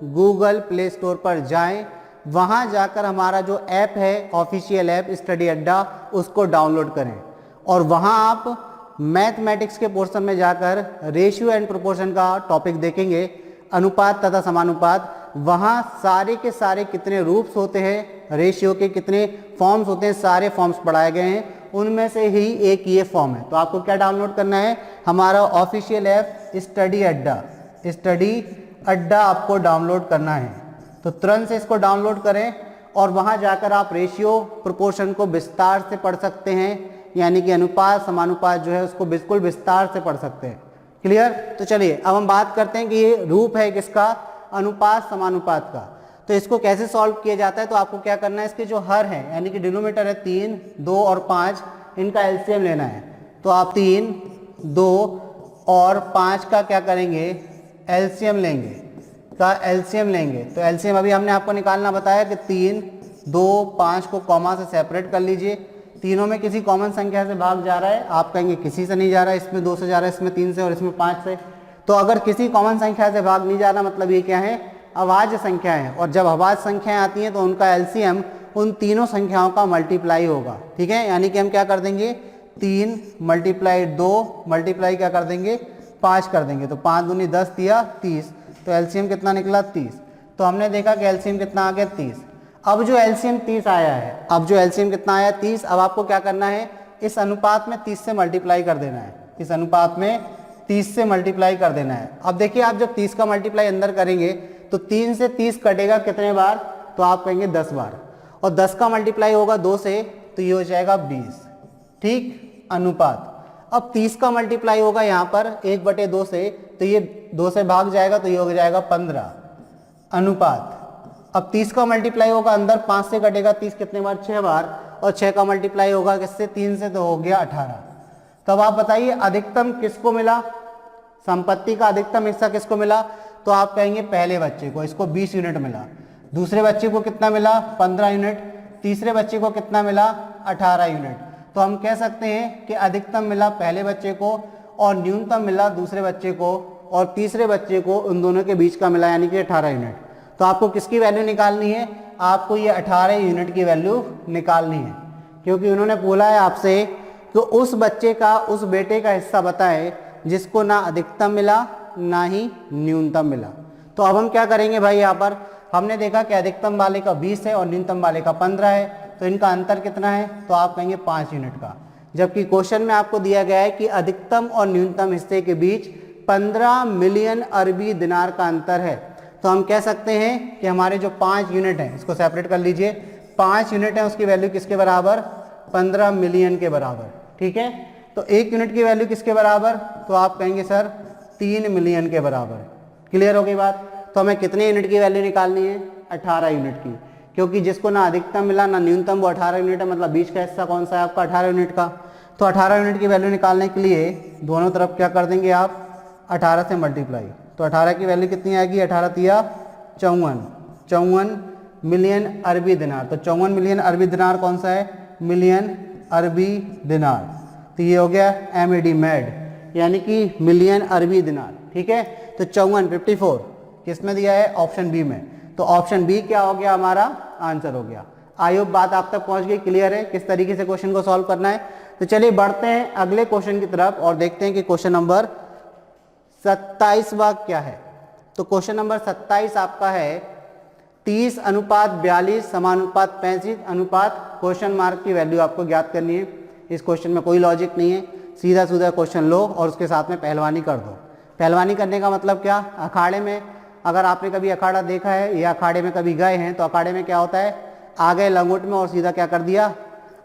गूगल प्ले स्टोर पर जाएं, वहां जाकर हमारा जो ऐप है ऑफिशियल ऐप स्टडी अड्डा उसको डाउनलोड करें, और वहां आप मैथमेटिक्स के पोर्शन में जाकर रेशियो एंड प्रोपोर्शन का टॉपिक देखेंगे, अनुपात तथा समानुपात। वहाँ सारे के सारे कितने रूप्स होते हैं, रेशियो के कितने फॉर्म्स होते हैं, सारे फॉर्म्स पढ़ाए गए हैं, उनमें से ही एक ये फॉर्म है। तो आपको क्या डाउनलोड करना है, हमारा ऑफिशियल ऐप स्टडी अड्डा आपको डाउनलोड करना है। तो तुरंत से इसको डाउनलोड करें और वहाँ जाकर आप रेशियो प्रोपोर्शन को विस्तार से पढ़ सकते हैं, यानी कि अनुपात समानुपात जो है उसको बिल्कुल विस्तार से पढ़ सकते हैं। क्लियर। तो चलिए अब हम बात करते हैं कि ये रूप है किसका, अनुपात समानुपात का। तो इसको कैसे सॉल्व किया जाता है, तो आपको क्या करना है, इसके जो हर हैं यानी कि डिनोमिनेटर है 3, 2 और 5, इनका एलसीएम लेना है। तो आप 3, 2 और 5 का क्या करेंगे, एलसीएम लेंगे, तो एलसीएम अभी हमने आपको निकालना बताया कि 3, 2, 5 को कॉमा से सेपरेट कर लीजिए। तीनों में किसी कॉमन संख्या से भाग जा रहा है, आप कहेंगे किसी से नहीं जा रहा है, इसमें 2 से जा रहा है, इसमें 3 से और इसमें 5 से। तो अगर किसी कॉमन संख्या से भाग नहीं जा रहा मतलब ये क्या है, अभाज्य संख्या है, और जब अभाज्य संख्याएं आती हैं तो उनका एलसीएम उन तीनों संख्याओं का मल्टीप्लाई होगा। ठीक है, यानी कि हम क्या कर देंगे, 3 मल्टीप्लाई 2 मल्टीप्लाई क्या कर देंगे 5 कर देंगे। तो 5 दूनी 10 दिया 30, तो एलसीएम कितना निकला 30। तो हमने देखा कि एलसीएम कितना आ गया 30। अब जो एलसीएम 30 आया है, अब जो एलसीएम कितना आया 30, अब आपको क्या करना है, इस अनुपात में 30 से मल्टीप्लाई कर देना है, इस अनुपात में 30 से मल्टीप्लाई कर देना है। अब देखिए आप जब 30 का मल्टीप्लाई अंदर करेंगे तो 3 से 30 कटेगा कितने बार, तो आप कहेंगे 10 बार, और 10 का मल्टीप्लाई होगा 2 से, तो ये हो जाएगा 20। ठीक, अनुपात। अब 30 का मल्टीप्लाई होगा यहाँ पर 1/2 से, तो ये 2 से भाग जाएगा, तो ये हो जाएगा 15, अनुपात। अब 30 का मल्टीप्लाई होगा अंदर 5 से कटेगा 30 कितने बार, 6 बार, और 6 का मल्टीप्लाई होगा किससे, 3 से, तो हो गया 18। तब आप बताइए अधिकतम किसको मिला, संपत्ति का अधिकतम हिस्सा किसको मिला, तो आप कहेंगे पहले बच्चे को, इसको 20 यूनिट मिला। दूसरे बच्चे को कितना मिला, 15 यूनिट। तीसरे बच्चे को कितना मिला, 18 यूनिट। तो हम कह सकते हैं कि अधिकतम मिला पहले बच्चे को और न्यूनतम मिला दूसरे बच्चे को, और तीसरे बच्चे को उन दोनों के बीच का मिला, यानी कि 18 यूनिट। तो आपको किसकी वैल्यू निकालनी है, आपको ये 18 यूनिट की वैल्यू निकालनी है, क्योंकि उन्होंने बोला है आपसे कि उस बच्चे का, उस बेटे का हिस्सा बताएं जिसको ना अधिकतम मिला ना ही न्यूनतम मिला। तो अब हम क्या करेंगे भाई, यहाँ पर हमने देखा कि अधिकतम वाले का 20 है और न्यूनतम वाले का 15 है, तो इनका अंतर कितना है, तो आप कहेंगे 5 यूनिट का। जबकि क्वेश्चन में आपको दिया गया है कि अधिकतम और न्यूनतम हिस्से के बीच 15 मिलियन अरबी दिनार का अंतर है। तो हम कह सकते हैं कि हमारे जो 5 यूनिट हैं, इसको सेपरेट कर लीजिए, 5 यूनिट है उसकी वैल्यू किसके बराबर, 15 मिलियन के बराबर। ठीक है, तो 1 यूनिट की वैल्यू किसके बराबर, तो आप कहेंगे सर 3 मिलियन के बराबर। क्लियर हो गई बात। तो हमें कितने यूनिट की वैल्यू निकालनी है? 18 यूनिट की, क्योंकि जिसको ना अधिकतम मिला ना न्यूनतम वो 18 यूनिट है, मतलब बीच का हिस्सा कौन सा है आपका? 18 यूनिट का। तो 18 यूनिट की वैल्यू निकालने के लिए दोनों तरफ क्या कर देंगे आप? 18 से मल्टीप्लाई। तो 18 की वैल्यू कितनी आएगी? 18 तिया 54 मिलियन अरबी दिनार। तो 54 मिलियन अरबी दिनार कौन सा है? मिलियन अरबी दिनार। तो ये हो गया MAD मैड, यानी कि मिलियन अरबी दिनार। ठीक है, तो 54 किस में दिया है? ऑप्शन बी में। तो ऑप्शन बी क्या हो गया? हमारा आंसर हो गया। आई होप बात आप तक पहुंच गई, क्लियर है किस तरीके से क्वेश्चन को सॉल्व करना है। तो चलिए बढ़ते हैं अगले क्वेश्चन की तरफ और देखते हैं कि क्वेश्चन नंबर 27वां क्या है। तो क्वेश्चन नंबर 27 आपका है 30:42 समानुपात 35 अनुपात क्वेश्चन मार्क की वैल्यू आपको ज्ञात करनी है। इस क्वेश्चन में कोई लॉजिक नहीं है, सीधा सीधा क्वेश्चन लो और उसके साथ में पहलवानी कर दो। पहलवानी करने का मतलब क्या? अखाड़े में अगर आपने कभी अखाड़ा देखा है या अखाड़े में कभी गए हैं तो अखाड़े में क्या होता है? आ गए लंगोट में और सीधा क्या कर दिया?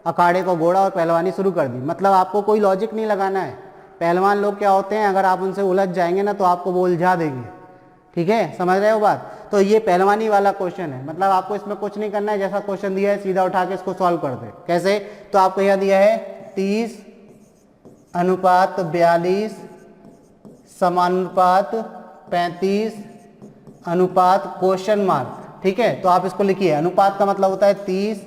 अखाड़े को गोड़ा और पहलवानी शुरू कर दी। मतलब आपको कोई लॉजिक नहीं लगाना है। पहलवान लोग क्या होते हैं, अगर आप उनसे उलझ जाएंगे ना तो आपको वो उलझा देंगे। ठीक है, समझ रहे हो बात। तो ये पहलवानी वाला क्वेश्चन है, मतलब आपको इसमें कुछ नहीं करना है। जैसा क्वेश्चन दिया है सीधा उठा के इसको सॉल्व कर दे। कैसे? तो आपको यह दिया है 30:42 समानुपात 35 अनुपात क्वेश्चन मार्क। ठीक है, तो आप इसको लिखिए। अनुपात का मतलब होता है 30,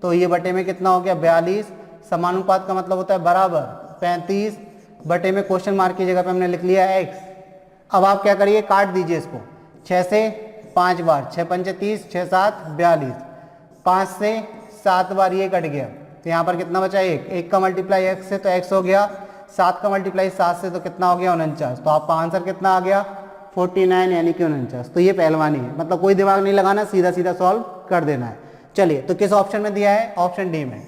तो ये बटे में कितना हो गया? 42। समानुपात का मतलब होता है बराबर 35 बटे में क्वेश्चन मार्क की जगह पे हमने लिख लिया x। अब आप क्या करिए? काट दीजिए इसको 6 से 5 बार, 6 पंचे 30, 6 7 42, 5 से 7 बार ये कट गया। तो यहाँ पर कितना बचा? 1 का मल्टीप्लाई x से तो x हो गया, 7 का मल्टीप्लाई 7 से तो कितना हो गया? 49। तो आपका आंसर कितना आ गया? 49 यानी कि 49। तो ये पहलवानी है, मतलब कोई दिमाग नहीं लगाना, सीधा सीधा सॉल्व कर देना है। चलिए, तो किस ऑप्शन में दिया है? ऑप्शन डी में।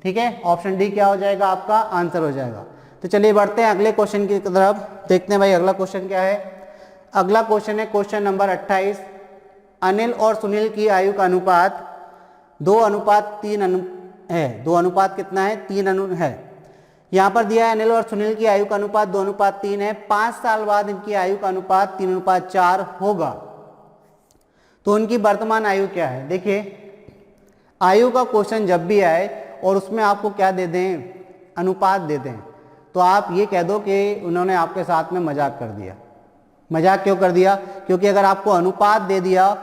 ठीक है, ऑप्शन डी क्या हो जाएगा? आपका आंसर हो जाएगा। तो चलिए बढ़ते हैं अगले क्वेश्चन की तरफ, देखते हैं भाई अगला क्वेश्चन क्या है। अगला क्वेश्चन है क्वेश्चन नंबर 28। अनिल और सुनील की आयु का अनुपात 2:3 है। 2 अनुपात कितना है? 3 है। यहाँ पर दिया है अनिल और सुनील की आयु का अनुपात 2:3 है। 5 साल बाद इनकी आयु का अनुपात 3:4 होगा। तो उनकी वर्तमान आयु क्या है? देखिए, आयु का क्वेश्चन जब भी आए और उसमें आपको क्या दे दें? अनुपात दे दें, तो आप ये कह दो कि उन्होंने आपके साथ में मजाक कर दिया। मजाक क्यों कर दिया? क्योंकि अगर आपको अनुपात दे दिया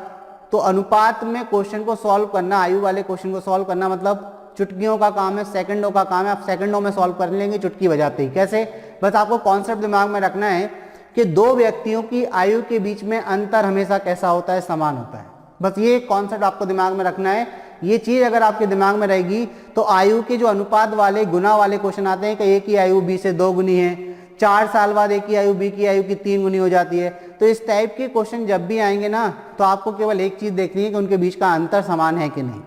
तो अनुपात में क्वेश्चन को सॉल्व करना, आयु वाले क्वेश्चन को सॉल्व करना मतलब चुटकियों का काम है, सेकंडों का काम है। आप सेकंडों में सॉल्व कर लेंगे चुटकी बजाते ही। कैसे? बस आपको कॉन्सेप्ट दिमाग में रखना है कि दो व्यक्तियों की आयु के बीच में अंतर हमेशा कैसा होता है? समान होता है। बस ये कॉन्सेप्ट आपको दिमाग में रखना है। ये चीज अगर आपके दिमाग में रहेगी तो आयु के जो अनुपात वाले गुना वाले क्वेश्चन आते हैं कि एक की आयु बी से 2 गुनी है, 4 साल बाद एक की आयु बी की आयु की 3 गुनी हो जाती है। तो इस टाइप के क्वेश्चन जब भी आएंगे ना तो आपको केवल एक चीज देखनी है कि उनके बीच का अंतर समान है कि नहीं।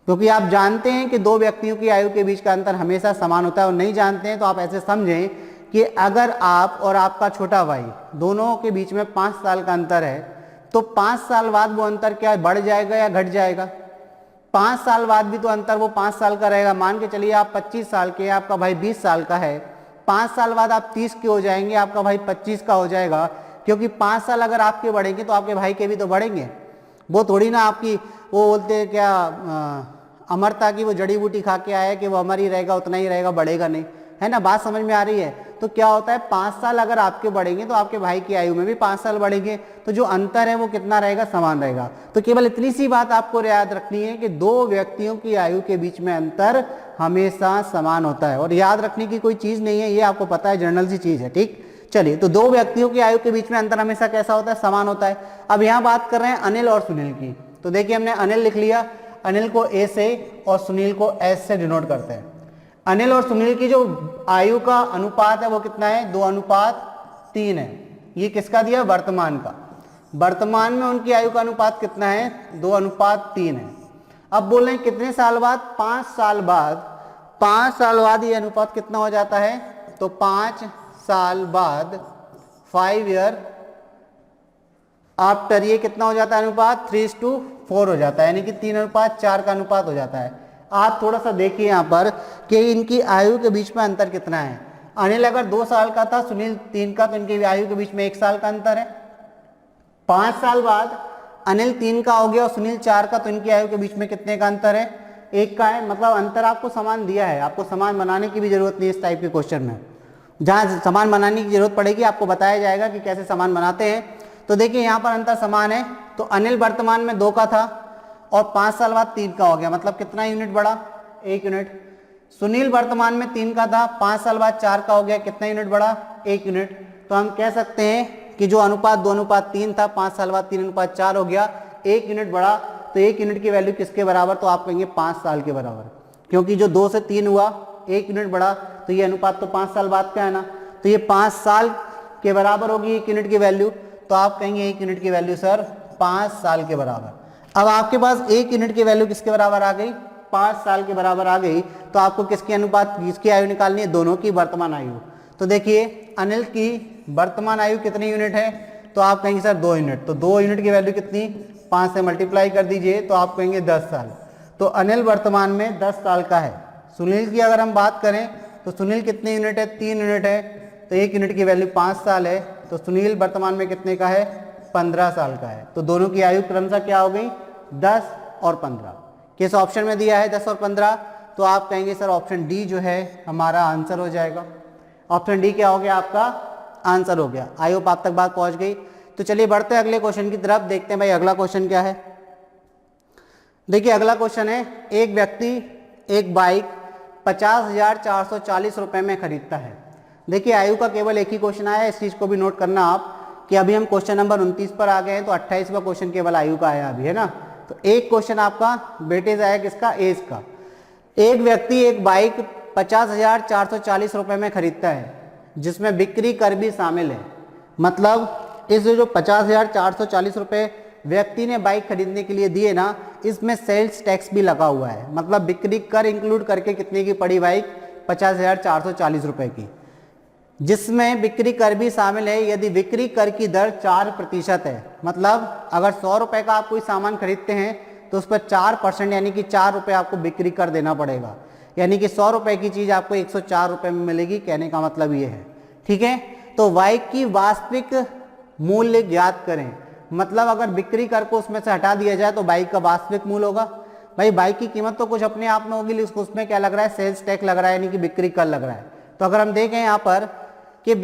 क्योंकि आप जानते हैं कि दो व्यक्तियों की आयु के बीच का अंतर हमेशा समान होता है, और नहीं जानते हैं तो आप ऐसे समझें कि अगर आप और आपका छोटा भाई दोनों के बीच में 5 साल का अंतर है तो 5 साल बाद वो अंतर क्या बढ़ जाएगा या घट जाएगा? 5 साल बाद भी तो अंतर वो 5 साल का रहेगा। मान के चलिए आप 25 साल के हैं, आपका भाई 20 साल का है। 5 साल बाद आप 30 के हो जाएंगे, आपका भाई 25 का हो जाएगा। क्योंकि 5 साल अगर आपके बढ़ेंगे तो आपके भाई के भी तो बढ़ेंगे। वो थोड़ी ना आपकी, वो बोलते हैं क्या, अमरता की वो जड़ी बूटी खा के आया कि वो अमर ही रहेगा, उतना ही रहेगा, बढ़ेगा नहीं, है ना। बात समझ में आ रही है? तो क्या होता है, 5 साल अगर आपके बढ़ेंगे तो आपके भाई की आयु में भी 5 साल बढ़ेंगे। तो जो अंतर है वो कितना रहेगा? समान रहेगा। तो केवल इतनी सी बात आपको याद रखनी है कि दो व्यक्तियों की आयु के बीच में अंतर हमेशा समान होता है। और याद रखने की कोई चीज नहीं है, ये आपको पता है, जनरल सी चीज है। ठीक, चलिए, तो दो व्यक्तियों की आयु के बीच में अंतर हमेशा कैसा होता है? समान होता है। अब यहाँ बात कर रहे हैं अनिल और सुनील की। तो देखिए, हमने अनिल लिख लिया, अनिल को ए से और सुनील को एस से डिनोट करते हैं। अनिल और सुनील की जो आयु का अनुपात है वो कितना है? 2:3 है। ये किसका दिया? वर्तमान का। वर्तमान में उनकी आयु का अनुपात कितना है? 2:3 है। अब बोल रहे हैं कितने साल बाद? 5 साल बाद। 5 साल बाद ये अनुपात कितना हो जाता है? तो 5 साल बाद 5 ईयर आफ्टर ये कितना हो जाता है अनुपात? 3:4 हो जाता है, यानी कि 3:4 का अनुपात हो जाता है। आप थोड़ा सा देखिए यहाँ पर कि इनकी आयु के बीच में अंतर कितना है। अनिल अगर 2 साल का था, सुनील 3 का, तो इनकी आयु के बीच में 1 साल का अंतर है। 5 साल बाद अनिल 3 का हो गया और सुनील 4 का, तो इनकी आयु के बीच में कितने का अंतर है? 1 का है। मतलब अंतर आपको समान दिया है, आपको समान बनाने की भी जरूरत नहीं है इस टाइप के क्वेश्चन में। जहाँ समान बनाने की जरूरत पड़ेगी आपको बताया जाएगा कि कैसे समान बनाते हैं। तो देखिए यहाँ पर अंतर समान है, तो अनिल वर्तमान में 2 का था और 5 साल बाद 3 का हो गया, मतलब कितना यूनिट बढ़ा? 1 यूनिट। सुनील वर्तमान में 3 का था, 5 साल बाद 4 का हो गया, कितना यूनिट बढ़ा? 1 यूनिट। तो हम कह सकते हैं कि जो अनुपात 2:3 था, 5 साल बाद 3:4 हो गया, 1 यूनिट बढ़ा। तो 1 यूनिट की वैल्यू किसके बराबर? तो आप कहेंगे 5 साल के बराबर, क्योंकि जो 2 से 3 हुआ 1 यूनिट बढ़ा, तो ये अनुपात तो 5 साल बाद का है ना, तो ये 5 साल के बराबर होगी 1 यूनिट की वैल्यू। तो आप कहेंगे 1 यूनिट की वैल्यू सर 5 साल के बराबर। अब आपके पास 1 यूनिट की वैल्यू किसके बराबर आ गई? 5 साल के बराबर आ गई। तो आपको किसकी अनुपात, किसकी आयु निकालनी है? दोनों की वर्तमान आयु। तो देखिए अनिल की वर्तमान आयु कितनी यूनिट है? तो आप कहेंगे सर 2 यूनिट। तो 2 यूनिट की वैल्यू कितनी? 5 से मल्टीप्लाई कर दीजिए, तो आप कहेंगे 10 साल। तो अनिल वर्तमान में 10 साल का है। सुनील की अगर हम बात करें तो सुनील कितने यूनिट है? 3 यूनिट है, तो 1 यूनिट की वैल्यू 5 साल है। तो सुनील वर्तमान में कितने का है? 15 साल का है। तो दोनों की आयु क्रमशः क्या हो गई? 10 और 15। किस ऑप्शन में दिया है 10 और 15? तो आप कहेंगे सर ऑप्शन डी जो है हमारा आंसर हो जाएगा। ऑप्शन डी क्या हो गया? आपका आंसर हो गया। आई होप आप तक बात पहुंच गई। तो चलिए बढ़ते हैं अगले क्वेश्चन की तरफ, देखते हैं भाई अगला क्वेश्चन क्या है। देखिए अगला क्वेश्चन है, एक व्यक्ति एक बाइक 50,440 रुपए में खरीदता है। देखिए आयु का केवल एक ही क्वेश्चन आया है, इस चीज को भी नोट करना आप कि अभी हम क्वेश्चन नंबर 29 पर आ गए हैं, तो 28वां क्वेश्चन केवल आयु का आया अभी, है ना। तो एक क्वेश्चन आपका वेटेज आया किसका? एज का। एक व्यक्ति एक बाइक 50,440 रुपए में खरीदता है, जिसमें बिक्री कर भी शामिल है। मतलब इस जो 50,440 रुपए व्यक्ति ने बाइक खरीदने के लिए दिए ना, इसमें सेल्स टैक्स भी लगा हुआ है। मतलब बिक्री कर इंक्लूड करके कितने की पड़ी बाइक? 50,440 रुपए की, जिसमें बिक्री कर भी शामिल है। यदि बिक्री कर की दर 4% है, मतलब अगर 100 रुपए का आप कोई सामान खरीदते हैं तो उस पर 4% यानी कि 4 रुपए आपको बिक्री कर देना पड़ेगा। यानी कि 100 रुपए की चीज आपको 104 रुपए में मिलेगी, कहने का मतलब ये है। ठीक है, तो बाइक की वास्तविक मूल्य ज्ञात करें। मतलब अगर बिक्री कर को उसमें से हटा दिया जाए तो बाइक का वास्तविक मूल्य होगा। भाई बाइक की कीमत तो कुछ अपने आप में होगी, उसमें क्या लग रहा है? सेल्स टैक्स लग रहा है, यानी कि बिक्री कर लग रहा है। तो अगर हम देखें यहाँ पर कि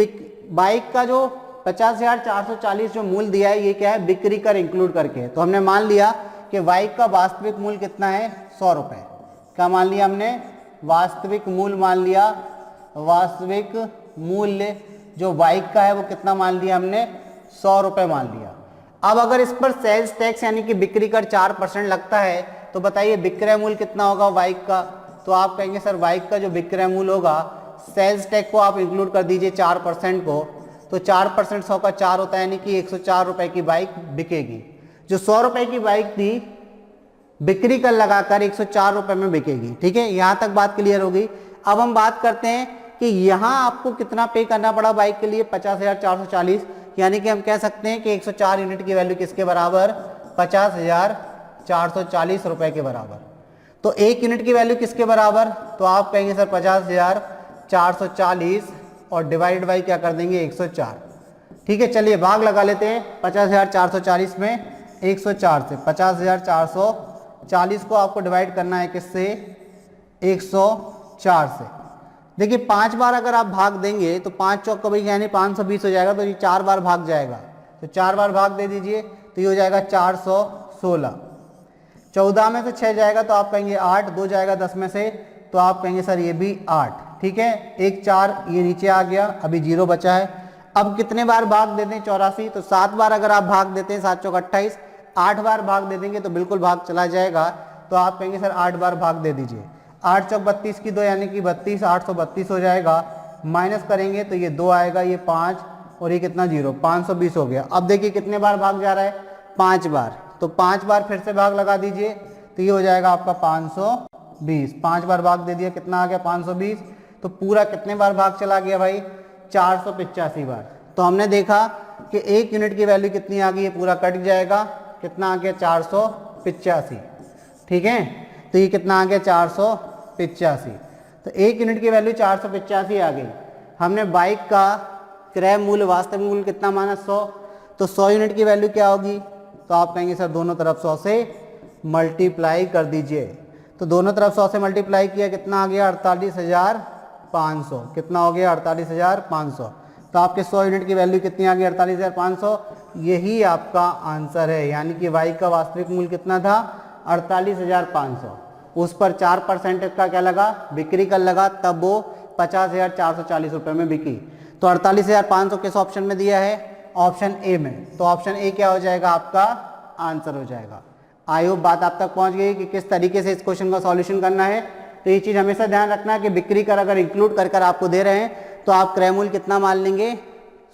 बाइक का जो 50,440 जो मूल्य दिया है, ये क्या है? बिक्री कर इंक्लूड करके। तो हमने मान लिया कि बाइक का वास्तविक मूल्य कितना है? 100 रुपए। क्या मान लिया हमने? वास्तविक मूल्य मान लिया। वास्तविक मूल्य जो बाइक का है वो कितना मान लिया हमने? 100 रुपए मान लिया। अब अगर इस पर सेल्स टैक्स यानी कि बिक्री कर 4% लगता है, तो बताइए विक्रय मूल्य कितना होगा बाइक का? तो आप कहेंगे सर बाइक का जो विक्रय मूल्य होगा, सेल्स टैक्स को आप इंक्लूड कर दीजिए 4% को, तो 4% 100 का 4 होता है, यानी कि 104 रुपए की बाइक बिकेगी। जो 100 रुपए की बाइक थी, बिक्री कर लगाकर 104 रुपए में बिकेगी। ठीक है, यहां तक बात क्लियर होगी। अब हम बात करते हैं कि यहां आपको कितना पे करना पड़ा बाइक के लिए? 50,440, यानी कि हम कह सकते हैं कि 104 यूनिट की वैल्यू किसके बराबर? 50,440 रुपए के बराबर। तो 1 यूनिट की वैल्यू किसके बराबर? तो आप कहेंगे सर 50,440 और डिवाइड बाई क्या कर देंगे? 104। ठीक है, चलिए भाग लगा लेते हैं 50,440 में 104 से। 50,440 को आपको डिवाइड करना है किससे? 104 से। देखिए 5 बार अगर आप भाग देंगे तो 5 चौक भाई यानी 520 हो जाएगा, तो ये 4 बार भाग जाएगा, तो 4 बार भाग दे दीजिए, तो ये हो जाएगा 416। 14 में से 6 जाएगा तो आप कहेंगे 8, 2 जाएगा 10 में से, तो आप कहेंगे सर ये भी 8। ठीक है, 1 4 ये नीचे आ गया, अभी 0 बचा है। अब कितने बार भाग देते हैं? 84, तो 7 बार अगर आप भाग देते हैं, 7 चौक 28, 8 बार भाग दे देंगे तो बिल्कुल भाग चला जाएगा, तो आप कहेंगे सर 8 बार भाग दे दीजिए। 8 चौक 32 की 2 यानी कि 32, 832 हो जाएगा। माइनस करेंगे तो ये 2 आएगा, ये 5 और ये कितना? 0, 520 हो गया। अब देखिए कितने बार भाग जा रहा है? 5 बार, तो 5 बार फिर से भाग लगा दीजिए, तो ये हो जाएगा आपका 520। 5 बार भाग दे दिया, कितना आ गया? 520। तो पूरा कितने बार भाग चला गया भाई? 485 बार। तो हमने देखा कि 1 यूनिट की वैल्यू कितनी आ गई? ये पूरा कट जाएगा, कितना आ गया? 485। ठीक है, तो ये कितना आ गया? 485। तो 1 यूनिट की वैल्यू 485 आ गई। हमने बाइक का क्रय मूल्य वास्तविक मूल्य कितना माना 100, तो 100 यूनिट की वैल्यू क्या होगी, तो आप कहेंगे सर दोनों तरफ 100 से मल्टीप्लाई कर दीजिए। तो दोनों तरफ 100 से मल्टीप्लाई किया, कितना आ गया 48,500, कितना हो गया 48,500। तो आपके 100 यूनिट की वैल्यू कितनी आ गई 48,500, यही आपका आंसर है। यानी कि बाइक का वास्तविक मूल्य कितना था 48,500, उस पर 4% का क्या लगा, बिक्री कर लगा, तब वो 50,440 रुपये में बिकी। तो 48,500 किस ऑप्शन में दिया है, ऑप्शन ए में। तो ऑप्शन ए क्या हो जाएगा, आपका आंसर हो जाएगा। आई होप बात आप तक पहुंच गई कि किस तरीके से इस क्वेश्चन का सॉल्यूशन करना है। तो ये चीज़ हमेशा ध्यान रखना कि बिक्री कर अगर इंक्लूड कर कर आपको दे रहे हैं तो आप क्रय मूल्य कितना मान लेंगे,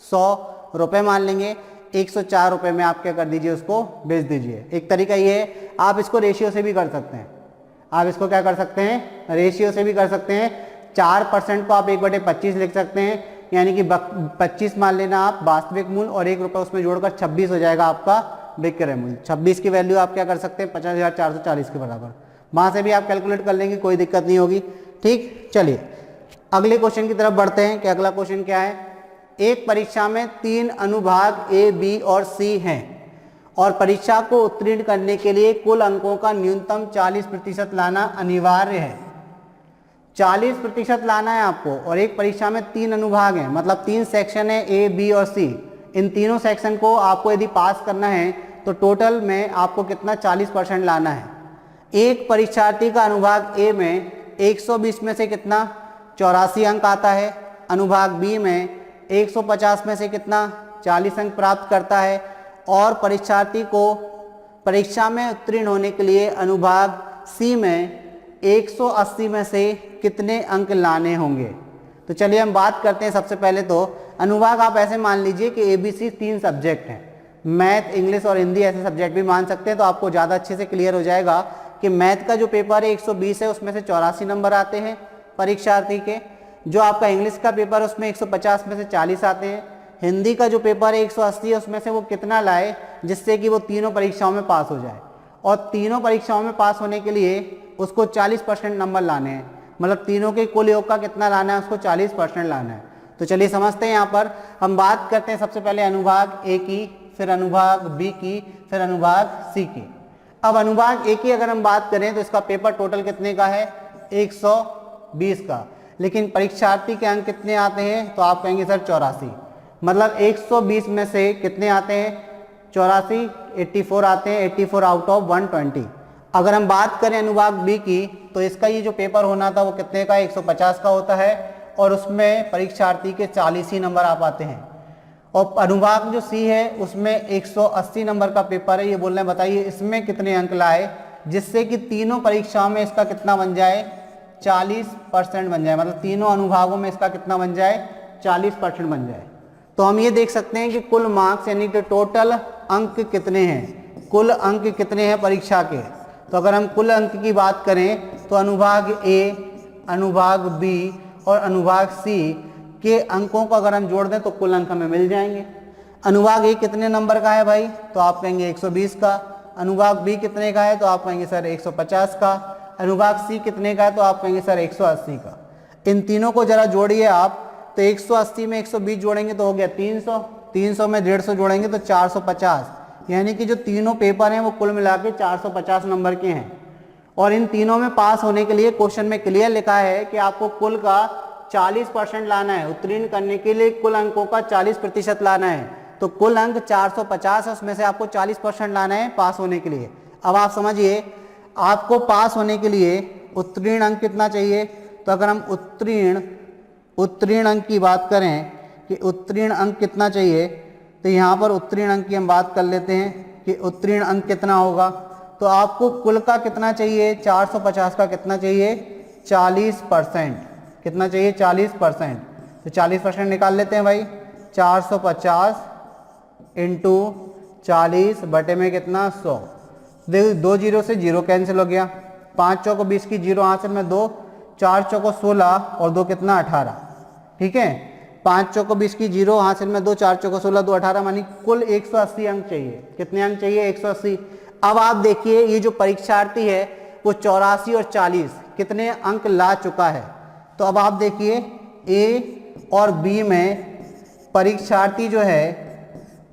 100 रुपये मान लेंगे, 104 रुपये में आप क्या कर दीजिए, उसको बेच दीजिए। एक तरीका ये है, आप इसको रेशियो से भी कर सकते हैं, आप इसको क्या कर सकते हैं, रेशियो से भी कर सकते हैं। 4% को आप 1/25 लिख सकते हैं, यानी कि 25 मान लेना आप वास्तविक मूल्य और 1 रुपये उसमें जोड़कर 26 हो जाएगा आपका विक्रय मूल्य। 26 की वैल्यू आप क्या कर सकते हैं 50,440 के बराबर। वहाँ से भी आप कैलकुलेट कर लेंगे, कोई दिक्कत नहीं होगी। ठीक, चलिए अगले क्वेश्चन की तरफ बढ़ते हैं कि अगला क्वेश्चन क्या है। एक परीक्षा में 3 अनुभाग ए, बी और सी हैं और परीक्षा को उत्तीर्ण करने के लिए कुल अंकों का न्यूनतम 40% लाना अनिवार्य है। 40% लाना है आपको, और एक परीक्षा में 3 अनुभाग हैं, मतलब 3 सेक्शन है ए, बी और सी। इन तीनों सेक्शन को आपको यदि पास करना है तो टोटल में आपको कितना 40% लाना है। एक परीक्षार्थी का अनुभाग ए में 120 में से कितना 84 अंक आता है, अनुभाग बी में 150 में से कितना 40 अंक प्राप्त करता है, और परीक्षार्थी को परीक्षा में उत्तीर्ण होने के लिए अनुभाग सी में 180 में से कितने अंक लाने होंगे। तो चलिए हम बात करते हैं। सबसे पहले तो अनुभाग आप ऐसे मान लीजिए कि ABC 3 सब्जेक्ट हैं, मैथ, इंग्लिश और हिंदी ऐसे सब्जेक्ट भी मान सकते हैं। तो आपको ज़्यादा अच्छे से क्लियर हो जाएगा कि मैथ का जो पेपर है 120 है, उसमें से 84 नंबर आते हैं परीक्षार्थी के। जो आपका इंग्लिश का पेपर है उसमें 150 में से 40 आते हैं। हिंदी का जो पेपर है 180 है, उसमें से वो कितना लाए जिससे कि वो तीनों परीक्षाओं में पास हो जाए। और तीनों परीक्षाओं में पास होने के लिए उसको 40% नंबर लाने हैं, मतलब तीनों के कुल योग का कितना लाना है, उसको 40% लाना है। तो चलिए समझते हैं। यहाँ पर हम बात करते हैं सबसे पहले अनुभाग ए की, फिर अनुभाग बी की, फिर अनुभाग सी की। अब अनुभाग ए की अगर हम बात करें तो इसका पेपर टोटल कितने का है 120 का, लेकिन परीक्षार्थी के अंक कितने आते हैं, तो आप कहेंगे सर 84। मतलब 120 में से कितने आते हैं 84, 84 आते हैं, 84 आउट ऑफ 120। अगर हम बात करें अनुभाग बी की तो इसका ये जो पेपर होना था वो कितने का 150 का होता है, और उसमें परीक्षार्थी के 40 ही नंबर आ पाते हैं। और अनुभाग जो सी है उसमें 180 नंबर का पेपर है। ये बोल रहे हैं बताइए इसमें कितने अंक लाए जिससे कि तीनों परीक्षाओं में इसका कितना बन जाए 40% बन जाए, मतलब तीनों अनुभागों में इसका कितना बन जाए 40% बन जाए। तो हम ये देख सकते हैं कि कुल मार्क्स यानी कि टोटल अंक कितने हैं, कुल अंक कितने हैं परीक्षा के। तो अगर हम कुल अंक की बात करें तो अनुभाग ए, अनुभाग बी और अनुभाग सी के अंकों को अगर हम जोड़ दें तो कुल अंक हमें मिल जाएंगे। अनुभाग ए कितने नंबर का है भाई, तो आप कहेंगे 120 का। अनुभाग बी कितने का है, तो आप कहेंगे सर 150 का। अनुभाग सी कितने का है, तो आप कहेंगे सर 180 का। इन तीनों को जरा जोड़िए आप, तो 180 में 120 जोड़ेंगे तो हो गया 300, 300 में 150 जोड़ेंगे तो 450। यानी कि जो तीनों पेपर हैं वो कुल मिला के 450 नंबर के हैं। और इन तीनों में पास होने के लिए क्वेश्चन में क्लियर लिखा है कि आपको कुल का 40% लाना है, उत्तीर्ण करने के लिए कुल अंकों का 40% लाना है। तो कुल अंक 450 है, उसमें से आपको 40% लाना है पास होने के लिए। अब आप समझिए आपको पास होने के लिए उत्तीर्ण अंक कितना चाहिए, तो अगर हम उत्तीर्ण अंक की बात करें कि उत्तीर्ण अंक कितना चाहिए, तो यहाँ पर उत्तीर्ण अंक की हम बात कर लेते हैं कि उत्तीर्ण अंक कितना होगा। तो आपको कुल का कितना चाहिए 450 का कितना चाहिए 40%, कितना चाहिए 40%। तो 40% निकाल लेते हैं भाई, 450 इंटू 40 बटे में कितना 100। देखो 2 जीरो से जीरो कैंसिल हो गया, 5 चौको 20 की जीरो हासिल में 2, 4 चौको 16 और 2 कितना 18। ठीक है, 5 चौको 20 की जीरो हासिल में 2, 4 चौको 16, 2 18, मानी कुल 180 अंक चाहिए। कितने अंक चाहिए 180। अब आप देखिए ये जो परीक्षार्थी है वो 84 और 40 कितने अंक ला चुका है। तो अब आप देखिए ए और बी में परीक्षार्थी जो है,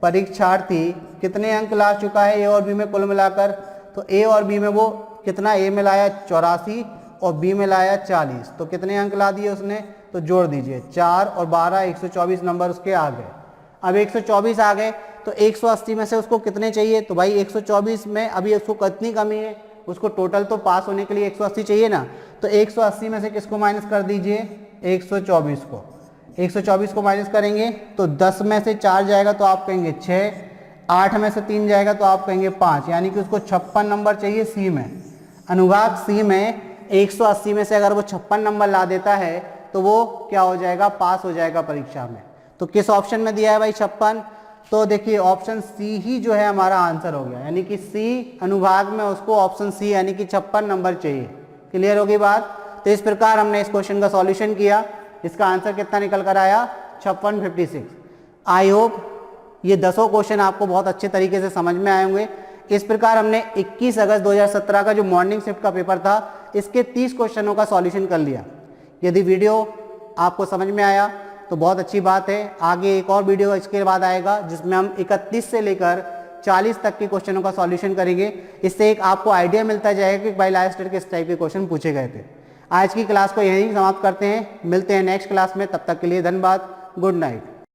परीक्षार्थी कितने अंक ला चुका है ए और बी में कुल मिलाकर? तो ए और बी में वो कितना, ए में लाया 84 और बी में लाया 40, तो कितने अंक ला दिए उसने? तो जोड़ दीजिए 4 और 12, 124 नंबर उसके आ गए। अब 124 आ गए तो 180 में से उसको कितने चाहिए? तो भाई 124 में अभी उसको कितनी कमी है? उसको टोटल तो पास होने के लिए 180 चाहिए ना, तो 180 में से किसको माइनस कर दीजिए? 124 को। 124 को माइनस करेंगे तो 10 में से 4 जाएगा तो आप कहेंगे 6, 8 में से 3 जाएगा तो आप कहेंगे 5, यानी कि उसको 56 नंबर चाहिए सी में। अनुभाग सी में 180 में से अगर वो 56 नंबर ला देता है तो वो क्या हो जाएगा? पास हो जाएगा परीक्षा में। तो किस ऑप्शन में दिया है भाई 56? तो देखिए ऑप्शन सी ही जो है हमारा आंसर हो गया, यानी कि सी अनुभाग में उसको ऑप्शन सी यानी कि 56 नंबर चाहिए। क्लियर होगी बात? तो इस प्रकार हमने इस क्वेश्चन का सॉल्यूशन किया। इसका आंसर कितना निकल कर आया? 5656। आई होप ये 10 क्वेश्चन आपको बहुत अच्छे तरीके से समझ में आए होंगे। इस प्रकार हमने 21 अगस्त 2017 का जो मॉर्निंग शिफ्ट का पेपर था इसके 30 क्वेश्चनों का सॉल्यूशन कर लिया। यदि वीडियो आपको समझ में आया तो बहुत अच्छी बात है। आगे एक और वीडियो इसके बाद आएगा जिसमें हम 31 से लेकर 40 तक के क्वेश्चनों का सॉल्यूशन करेंगे। इससे एक आपको आइडिया मिलता जाएगा कि भाई लास्ट ईयर किस टाइप के क्वेश्चन पूछे गए थे। आज की क्लास को यहीं समाप्त करते हैं, मिलते हैं नेक्स्ट क्लास में। तब तक के लिए धन्यवाद, गुड नाइट।